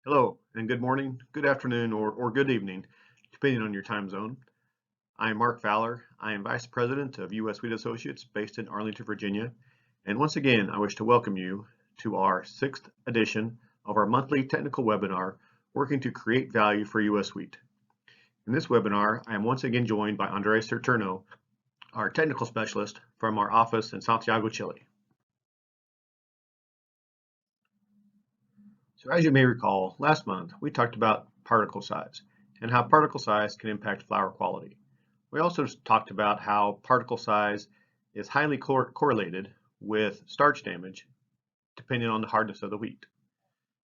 Hello, and good morning, good afternoon, or good evening, depending on your time zone. I am Mark Fowler. I am Vice President of USW Associates based in Arlington, Virginia. And once again, I wish to welcome you to our 6th edition of our monthly technical webinar, Working to Create Value for US Wheat. In this webinar, I am once again joined by Andrés Saturno, our technical specialist from our office in Santiago, Chile. So as you may recall, last month we talked about particle size and how particle size can impact flour quality. We also talked about how particle size is highly correlated with starch damage depending on the hardness of the wheat.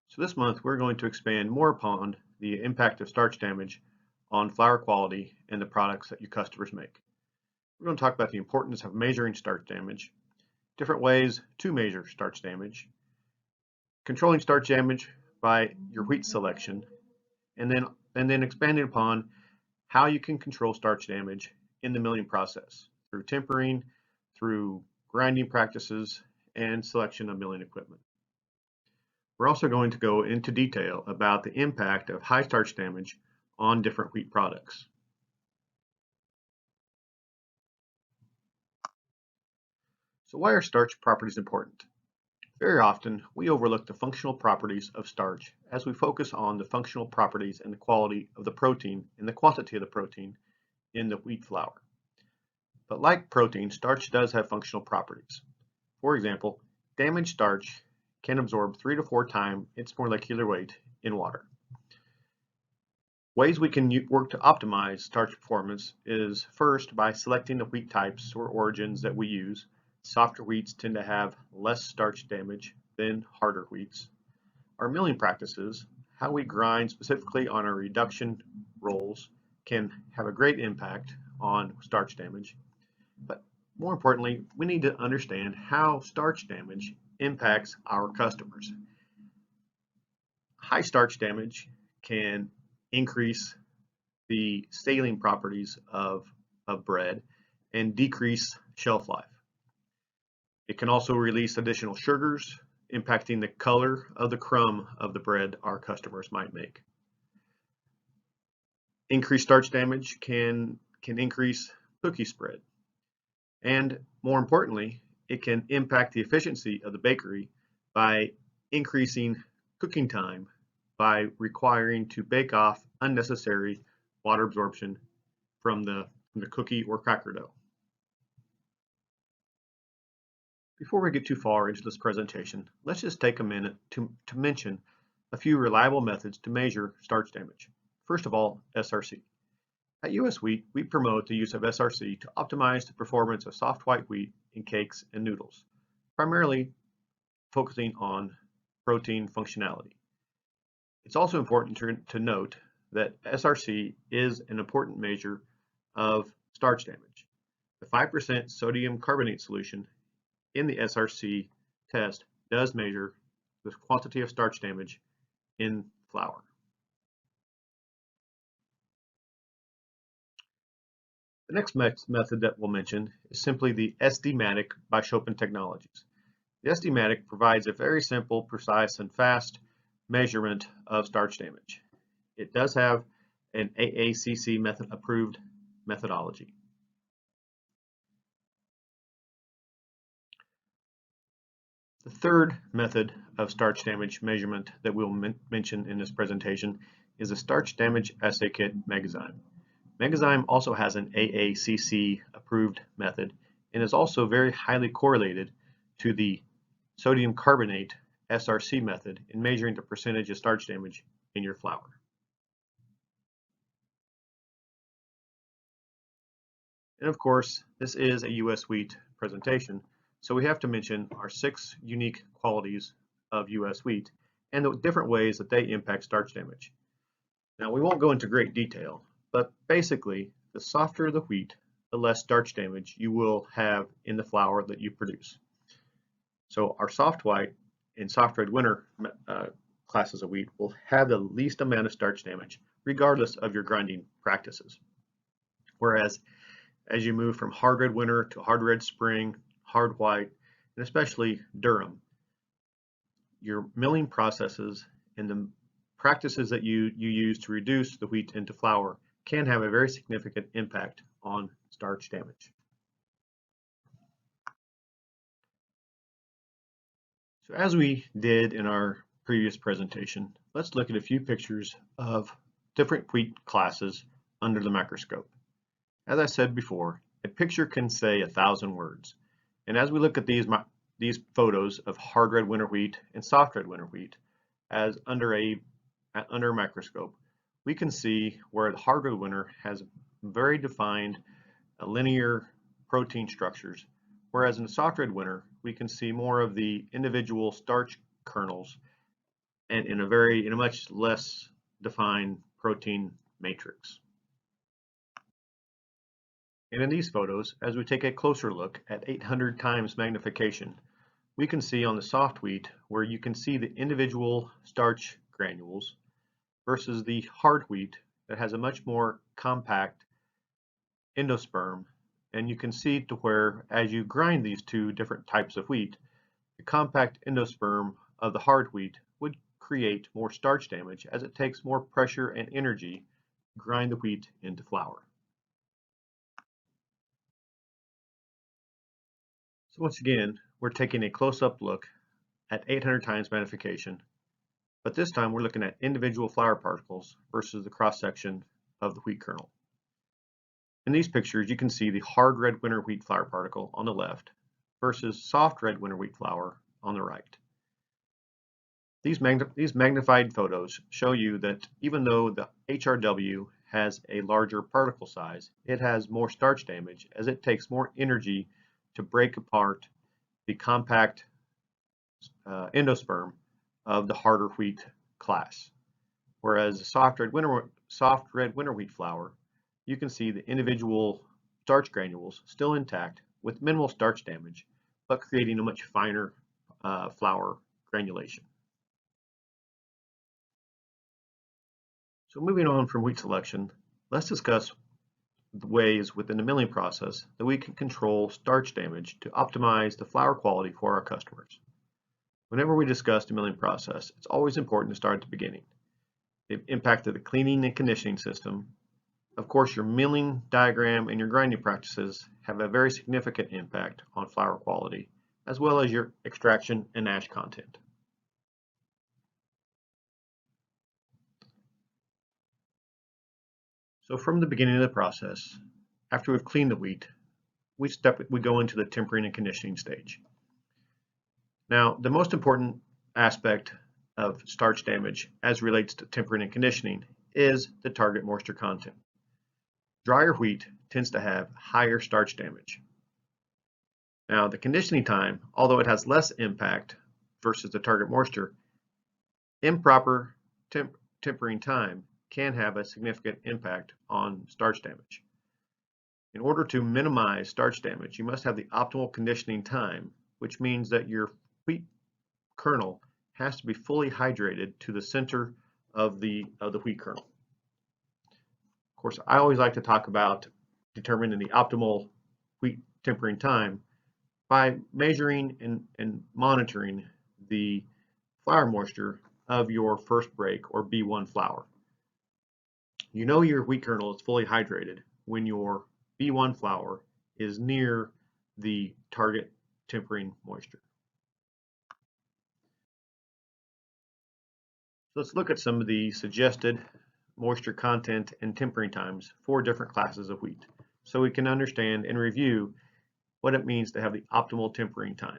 So this month we're going to expand more upon the impact of starch damage on flour quality and the products that your customers make. We're going to talk about the importance of measuring starch damage, different ways to measure starch damage, controlling starch damage by your wheat selection, and then expanding upon how you can control starch damage in the milling process through tempering, through grinding practices, and selection of milling equipment. We're also going to go into detail about the impact of high starch damage on different wheat products. So why are starch properties important? Very often, we overlook the functional properties of starch as we focus on the functional properties and the quality of the protein and the quantity of the protein in the wheat flour. But like protein, starch does have functional properties. For example, damaged starch can absorb 3 to 4 times its molecular weight in water. Ways we can work to optimize starch performance is first by selecting the wheat types or origins that we use. Softer wheats tend to have less starch damage than harder wheats. Our milling practices, how we grind specifically on our reduction rolls, can have a great impact on starch damage. But more importantly, we need to understand how starch damage impacts our customers. High starch damage can increase the saline properties of bread and decrease shelf life. It can also release additional sugars, impacting the color of the crumb of the bread our customers might make. Increased starch damage can increase cookie spread. And more importantly, it can impact the efficiency of the bakery by increasing cooking time by requiring to bake off unnecessary water absorption from the cookie or cracker dough. Before we get too far into this presentation, let's just take a minute to mention a few reliable methods to measure starch damage. First of all, SRC. At US Wheat, we promote the use of SRC to optimize the performance of soft white wheat in cakes and noodles, primarily focusing on protein functionality. It's also important to note that SRC is an important measure of starch damage. The 5% sodium carbonate solution in the SRC test does measure the quantity of starch damage in flour. The next method that we'll mention is simply the SD-matic by Chopin Technologies. The SD-matic provides a very simple, precise, and fast measurement of starch damage. It does have an AACC approved methodology. The third method of starch damage measurement that we'll mention in this presentation is a starch damage assay kit Megazyme. Megazyme also has an AACC approved method and is also very highly correlated to the sodium carbonate SRC method in measuring the percentage of starch damage in your flour. And of course, this is a US Wheat presentation, so we have to mention our 6 unique qualities of US Wheat and the different ways that they impact starch damage. Now, we won't go into great detail, but basically, the softer the wheat, the less starch damage you will have in the flour that you produce. So our soft white and soft red winter classes of wheat will have the least amount of starch damage, regardless of your grinding practices. Whereas, as you move from hard red winter to hard red spring, hard white, and especially durum, your milling processes and the practices that you use to reduce the wheat into flour can have a very significant impact on starch damage. So as we did in our previous presentation, let's look at a few pictures of different wheat classes under the microscope. As I said before, a picture can say 1,000 words. And as we look at these photos of hard red winter wheat and soft red winter wheat as under a microscope, we can see where the hard red winter has very defined linear protein structures, whereas in the soft red winter we can see more of the individual starch kernels and in a much less defined protein matrix. And in these photos, as we take a closer look at 800 times magnification, we can see on the soft wheat where you can see the individual starch granules versus the hard wheat that has a much more compact endosperm. And you can see to where as you grind these two different types of wheat, the compact endosperm of the hard wheat would create more starch damage as it takes more pressure and energy to grind the wheat into flour. So once again, we're taking a close-up look at 800 times magnification, but this time we're looking at individual flour particles versus the cross-section of the wheat kernel. In these pictures, you can see the hard red winter wheat flour particle on the left versus soft red winter wheat flour on the right. These magnified photos show you that even though the HRW has a larger particle size, it has more starch damage as it takes more energy to break apart the compact endosperm of the harder wheat class. Whereas the soft red winter wheat flour, you can see the individual starch granules still intact with minimal starch damage, but creating a much finer flour granulation. So moving on from wheat selection, let's discuss the ways within the milling process that we can control starch damage to optimize the flour quality for our customers. Whenever we discuss the milling process, it's always important to start at the beginning. The impact of the cleaning and conditioning system. Of course, your milling diagram and your grinding practices have a very significant impact on flour quality, as well as your extraction and ash content. So from the beginning of the process, after we've cleaned the wheat, we go into the tempering and conditioning stage. Now, the most important aspect of starch damage as relates to tempering and conditioning is the target moisture content. Drier wheat tends to have higher starch damage. Now, the conditioning time, although it has less impact versus the target moisture, improper tempering time can have a significant impact on starch damage. In order to minimize starch damage, you must have the optimal conditioning time, which means that your wheat kernel has to be fully hydrated to the center of the wheat kernel. Of course, I always like to talk about determining the optimal wheat tempering time by measuring and monitoring the flour moisture of your first break or B1 flour. You know your wheat kernel is fully hydrated when your B1 flour is near the target tempering moisture. So let's look at some of the suggested moisture content and tempering times for different classes of wheat so we can understand and review what it means to have the optimal tempering time.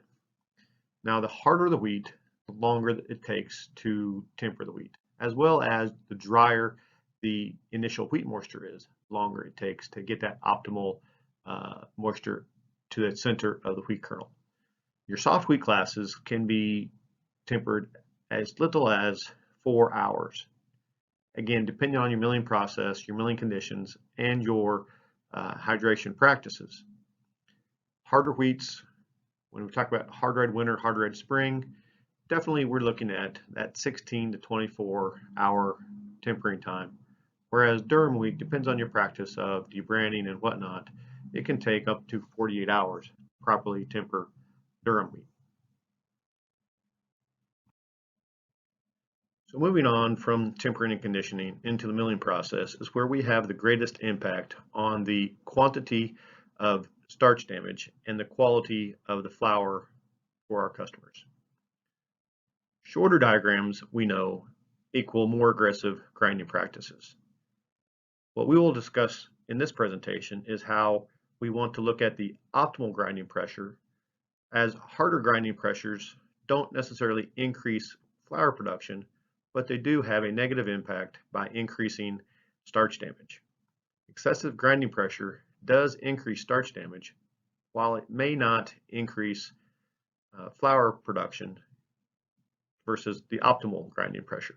Now, the harder the wheat, the longer it takes to temper the wheat, as well as the drier the initial wheat moisture is, the longer it takes to get that optimal moisture to the center of the wheat kernel. Your soft wheat classes can be tempered as little as 4 hours. Again, depending on your milling process, your milling conditions, and your hydration practices. Harder wheats, when we talk about hard red winter, hard red spring, definitely we're looking at that 16 to 24 hour tempering time. Whereas durum wheat, depends on your practice of debranding and whatnot, it can take up to 48 hours to properly temper durum wheat. So moving on from tempering and conditioning into the milling process is where we have the greatest impact on the quantity of starch damage and the quality of the flour for our customers. Shorter diagrams, we know, equal more aggressive grinding practices. What we will discuss in this presentation is how we want to look at the optimal grinding pressure, as harder grinding pressures don't necessarily increase flour production, but they do have a negative impact by increasing starch damage. Excessive grinding pressure does increase starch damage, while it may not increase flour production versus the optimal grinding pressure.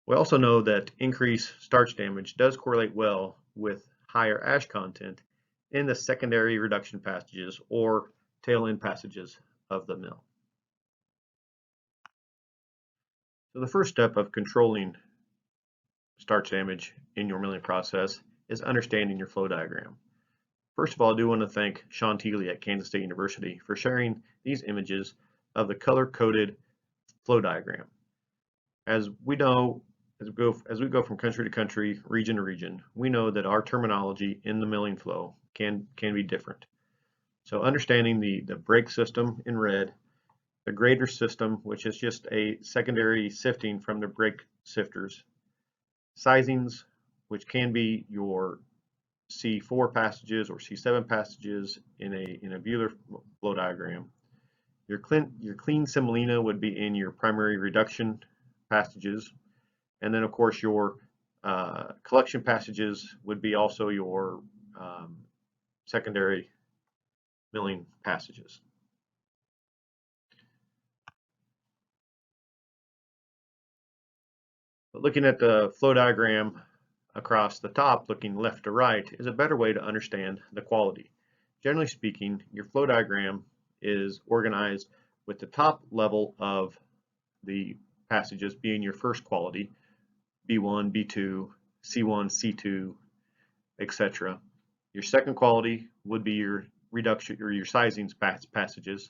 We also know that increased starch damage does correlate well with higher ash content in the secondary reduction passages or tail end passages of the mill. So the first step of controlling starch damage in your milling process is understanding your flow diagram. First of all, I do want to thank Sean Teagley at Kansas State University for sharing these images of the color-coded flow diagram. As we know, as we go from country to country, region to region, we know that our terminology in the milling flow can be different. So understanding the brake system in red, the grater system, which is just a secondary sifting from the brake sifters, sizings, which can be your C4 passages or C7 passages in a Buehler flow diagram. Your clean semolina would be in your primary reduction passages, and then of course your collection passages would be also your secondary milling passages. But looking at the flow diagram across the top, looking left to right, is a better way to understand the quality. Generally speaking, your flow diagram is organized with the top level of the passages being your first quality, B1, B2, C1, C2, etc. Your second quality would be your reduction or your sizings passages.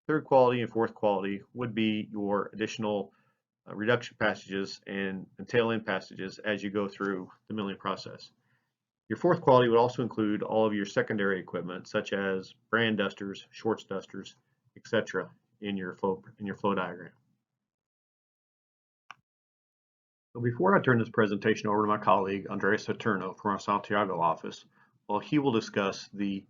Third quality and fourth quality would be your additional reduction passages and tail end passages as you go through the milling process. Your fourth quality would also include all of your secondary equipment, such as brand dusters, Schwartz dusters, etc. in your flow diagram. So before I turn this presentation over to my colleague Andrés Saturno from our Santiago office, well, he will discuss the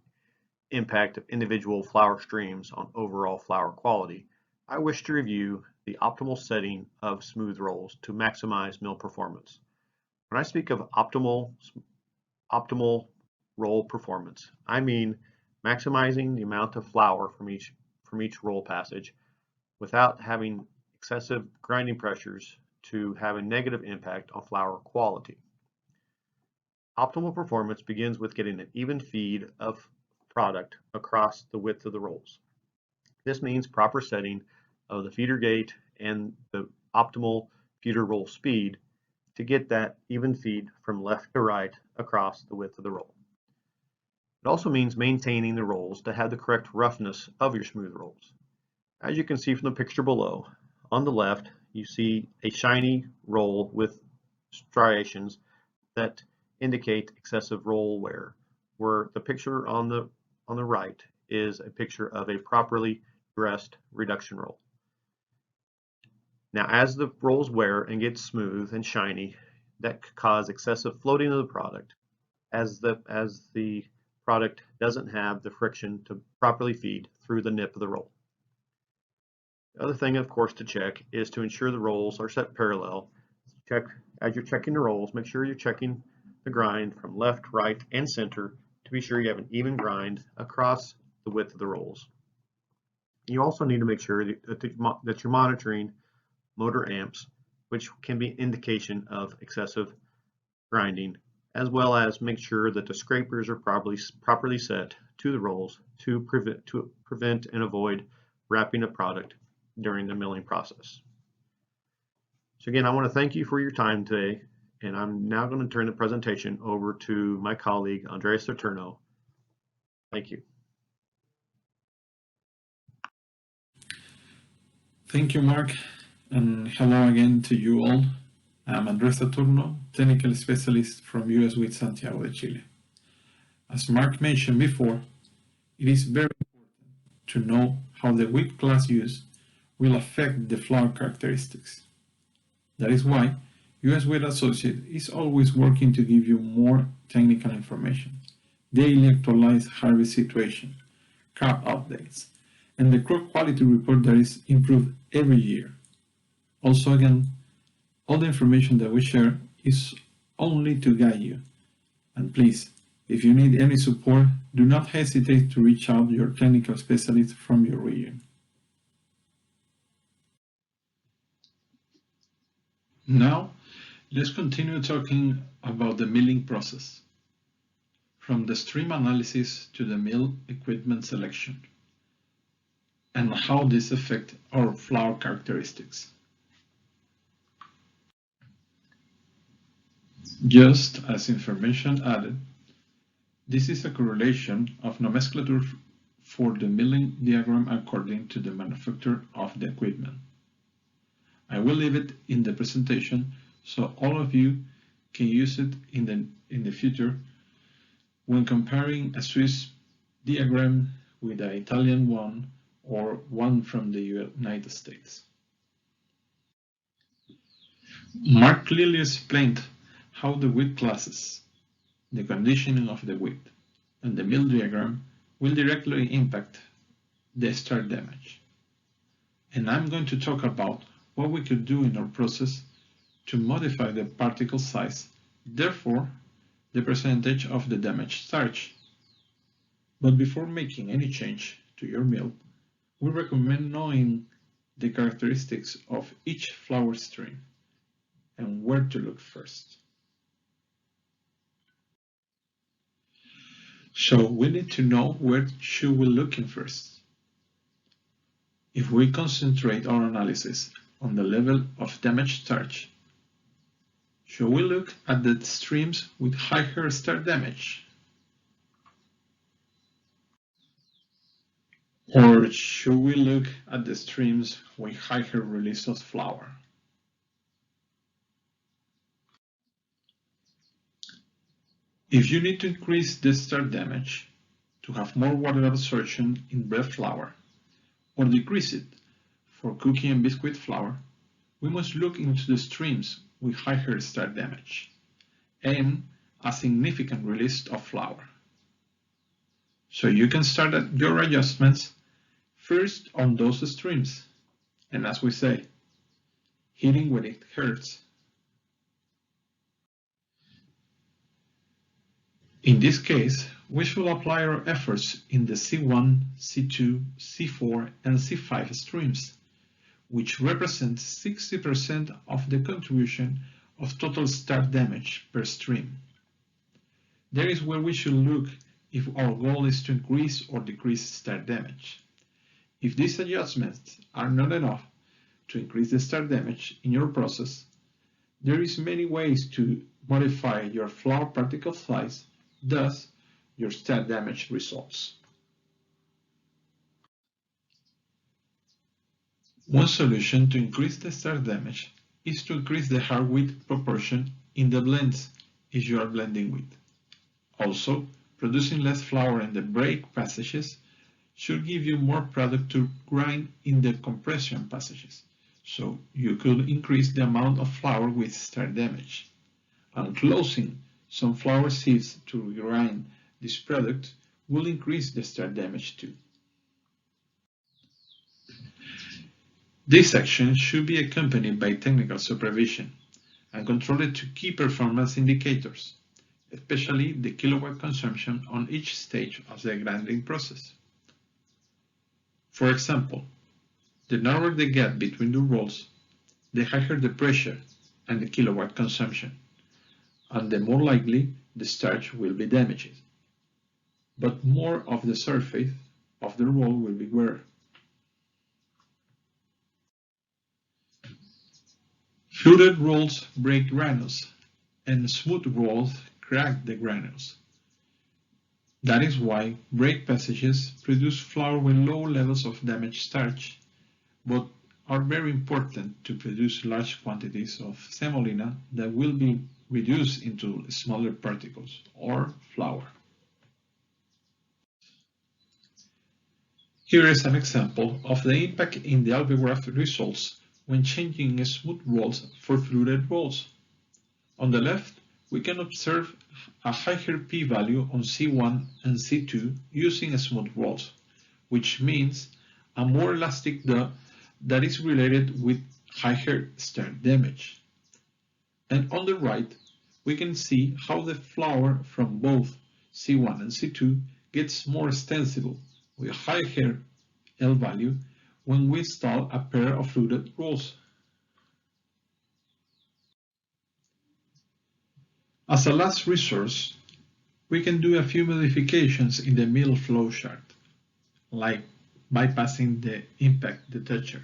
impact of individual flour streams on overall flour quality, I wish to review the optimal setting of smooth rolls to maximize mill performance. When I speak of optimal roll performance, I mean maximizing the amount of flour from each roll passage without having excessive grinding pressures to have a negative impact on flour quality. Optimal performance begins with getting an even feed of product across the width of the rolls. This means proper setting of the feeder gate and the optimal feeder roll speed to get that even feed from left to right across the width of the roll. It also means maintaining the rolls to have the correct roughness of your smooth rolls. As you can see from the picture below, on the left you see a shiny roll with striations that indicate excessive roll wear, where the picture on the right is a picture of a properly dressed reduction roll. Now, as the rolls wear and get smooth and shiny, that could cause excessive floating of the product, as the product doesn't have the friction to properly feed through the nip of the roll. The other thing, of course, to check is to ensure the rolls are set parallel. As you're checking the rolls, make sure you're checking the grind from left, right, and center to be sure you have an even grind across the width of the rolls. You also need to make sure that you're monitoring motor amps, which can be an indication of excessive grinding, as well as make sure that the scrapers are properly set to the rolls to prevent and avoid wrapping a product during the milling process. So again, I want to thank you for your time today, and I'm now going to turn the presentation over to my colleague Andrés Saturno. Thank you. Thank you, Mark. And hello again to you all. I'm Andrés Saturno, Technical Specialist from USW Santiago de Chile. As Mark mentioned before, it is very important to know how the with class use will affect the flower characteristics. That is why USW Associates is always working to give you more technical information, daily actualized harvest situation, crop updates, and the crop quality report that is improved every year. Also, again, all the information that we share is only to guide you. And please, if you need any support, do not hesitate to reach out to your technical specialist from your region. Now, let's continue talking about the milling process, from the stream analysis to the mill equipment selection, and how this affects our flour characteristics. Just as information added, this is a correlation of nomenclature for the milling diagram according to the manufacturer of the equipment. I will leave it in the presentation so all of you can use it in the future when comparing a Swiss diagram with an Italian one or one from the United States. Mark clearly explained how the width classes, the conditioning of the width, and the mill diagram will directly impact the start damage. And I'm going to talk about what we could do in our process to modify the particle size, therefore the percentage of the damaged starch. But before making any change to your mill, we recommend knowing the characteristics of each flour stream and where to look first. So we need to know where should we look in first. If we concentrate our analysis on the level of damaged starch, should we look at the streams with higher start damage? Or should we look at the streams with higher release of flour? If you need to increase the start damage to have more water absorption in bread flour, or decrease it for cookie and biscuit flour, we must look into the streams with higher start damage and a significant release of flour. So you can start your adjustments first on those streams, and as we say, hitting when it hurts. In this case, we should apply our efforts in the C1, C2, C4, and C5 streams, which represent 60% of the contribution of total start damage per stream. There is where we should look if our goal is to increase or decrease start damage. If these adjustments are not enough to increase the start damage in your process, there is many ways to modify your flour particle size, thus your start damage results. One solution to increase the start damage is to increase the hard wheat proportion in the blends if you are blending wheat. Also, producing less flour in the break passages should give you more product to grind in the compression passages, so you could increase the amount of flour with start damage. And closing some flour sieves to grind this product will increase the start damage too. This action should be accompanied by technical supervision and controlled to key performance indicators, especially the kilowatt consumption on each stage of the grinding process. For example, the narrower the gap between the rolls, the higher the pressure and the kilowatt consumption, and the more likely the starch will be damaged. But more of the surface of the roll will be wear. Fluted rolls break granules, and smooth rolls crack the granules. That is why break passages produce flour with low levels of damaged starch, but are very important to produce large quantities of semolina that will be reduced into smaller particles, or flour. Here is an example of the impact in the alveograph results when changing smooth rolls for fluted rolls. On the left, we can observe a higher p-value on C1 and C2 using smooth rolls, which means a more elastic dough that is related with higher start damage. And on the right, we can see how the flour from both C1 and C2 gets more extensible with higher L value when we install a pair of fluted rolls. As a last resource, we can do a few modifications in the mill flowchart, like bypassing the impact detector.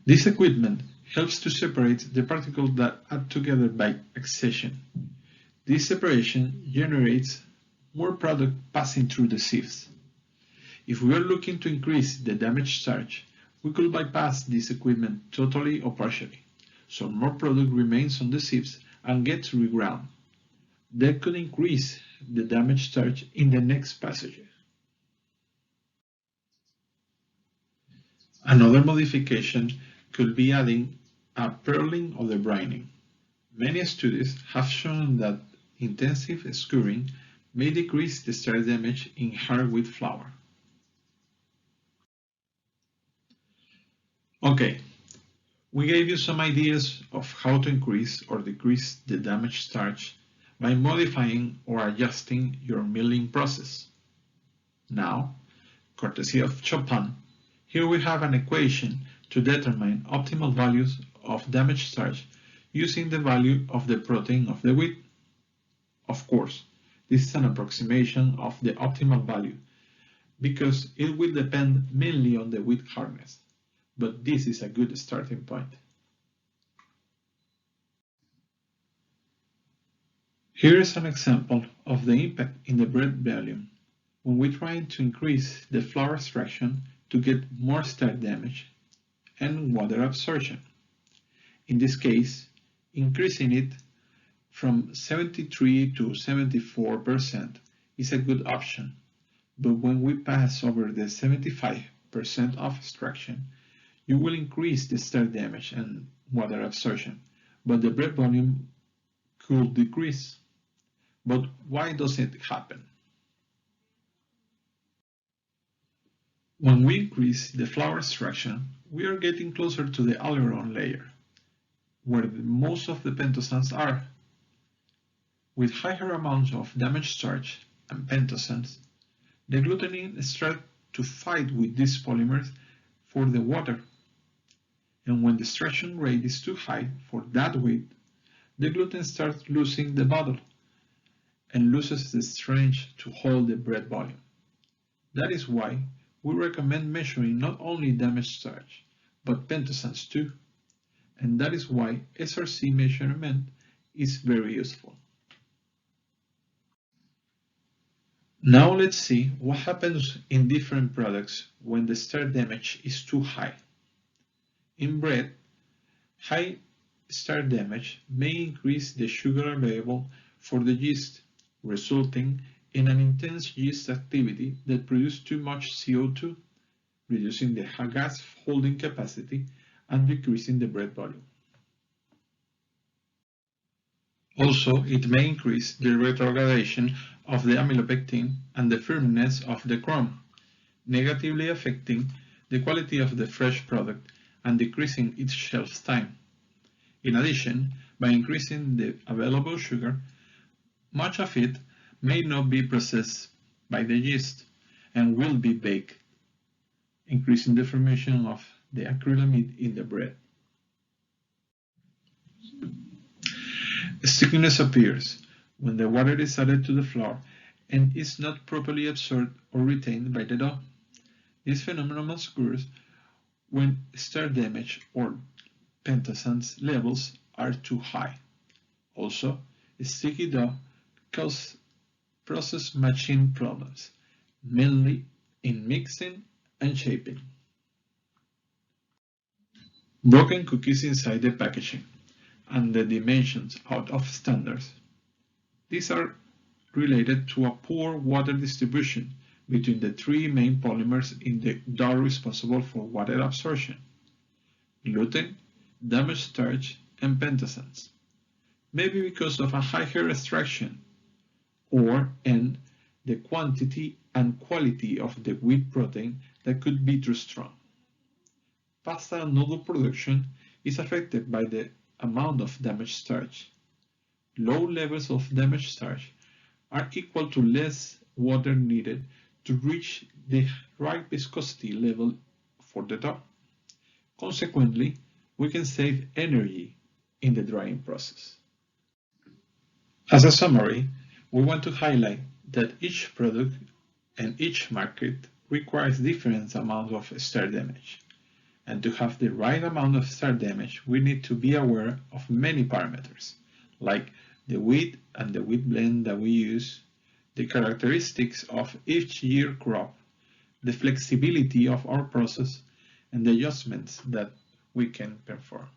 This equipment helps to separate the particles that add together by accession. This separation generates more product passing through the sieves. If we are looking to increase the damaged starch, we could bypass this equipment totally or partially, so more product remains on the sieves and gets reground. That could increase the damaged starch in the next passage. Another modification could be adding a pearling or debrining. Many studies have shown that intensive scouring may decrease the starch damage in hard wheat flour. Okay, we gave you some ideas of how to increase or decrease the damaged starch by modifying or adjusting your milling process. Now, courtesy of Chopin, here we have an equation to determine optimal values of damaged starch using the value of the protein of the wheat. Of course, this is an approximation of the optimal value because it will depend mainly on the wheat hardness, but this is a good starting point. Here is an example of the impact in the bread volume when we try to increase the flour extraction to get more starch damage and water absorption. In this case, increasing it from 73 to 74% is a good option, but when we pass over the 75% of extraction, you will increase the starch damage and water absorption, but the bread volume could decrease. But why does it happen? When we increase the flour extraction, we are getting closer to the almidón layer, where most of the pentosanes are. With higher amounts of damaged starch and pentosanes, the glutenine starts to fight with these polymers for the water. And when the extraction rate is too high for that weight, the gluten starts losing the bottle and loses the strength to hold the bread volume. That is why we recommend measuring not only damaged starch, but pentosanes too. And that is why SRC measurement is very useful. Now let's see what happens in different products when the starch damage is too high. In bread, high starch damage may increase the sugar available for the yeast, resulting in an intense yeast activity that produces too much CO2, reducing the gas holding capacity and decreasing the bread volume. Also, it may increase the retrogradation of the amylopectin and the firmness of the crumb, negatively affecting the quality of the fresh product and decreasing its shelf time. In addition, by increasing the available sugar, much of it may not be processed by the yeast and will be baked, increasing the formation of the acrylamide in the bread. Stickiness appears when the water is added to the flour and is not properly absorbed or retained by the dough. This phenomenon occurs when starch damage or pentosanes levels are too high. Also, sticky dough causes process matching problems, mainly in mixing and shaping. Broken cookies inside the packaging and the dimensions out of standards. These are related to a poor water distribution between the three main polymers in the dough responsible for water absorption: gluten, damaged starch, and pentasense. Maybe because of a higher extraction, or N, the quantity and quality of the wheat protein that could be too strong. Pasta and noodle production is affected by the amount of damaged starch. Low levels of damaged starch are equal to less water needed to reach the right viscosity level for the dough. Consequently, we can save energy in the drying process. As a summary, we want to highlight that each product and each market requires different amounts of star damage. And to have the right amount of star damage, we need to be aware of many parameters, like the wheat and the wheat blend that we use, the characteristics of each year crop, the flexibility of our process, and the adjustments that we can perform.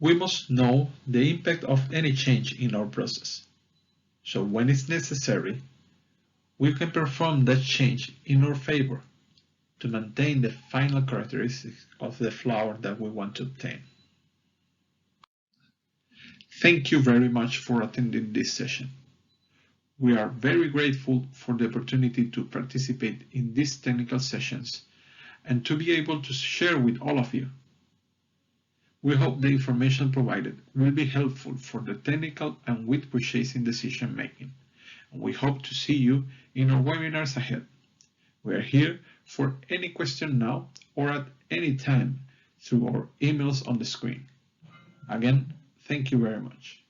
We must know the impact of any change in our process. So when it's necessary, we can perform that change in our favor to maintain the final characteristics of the flour that we want to obtain. Thank you very much for attending this session. We are very grateful for the opportunity to participate in these technical sessions and to be able to share with all of you. We hope the information provided will be helpful for the technical and wheat purchasing decision making. And we hope to see you in our webinars ahead. We are here for any question now or at any time through our emails on the screen. Again, thank you very much.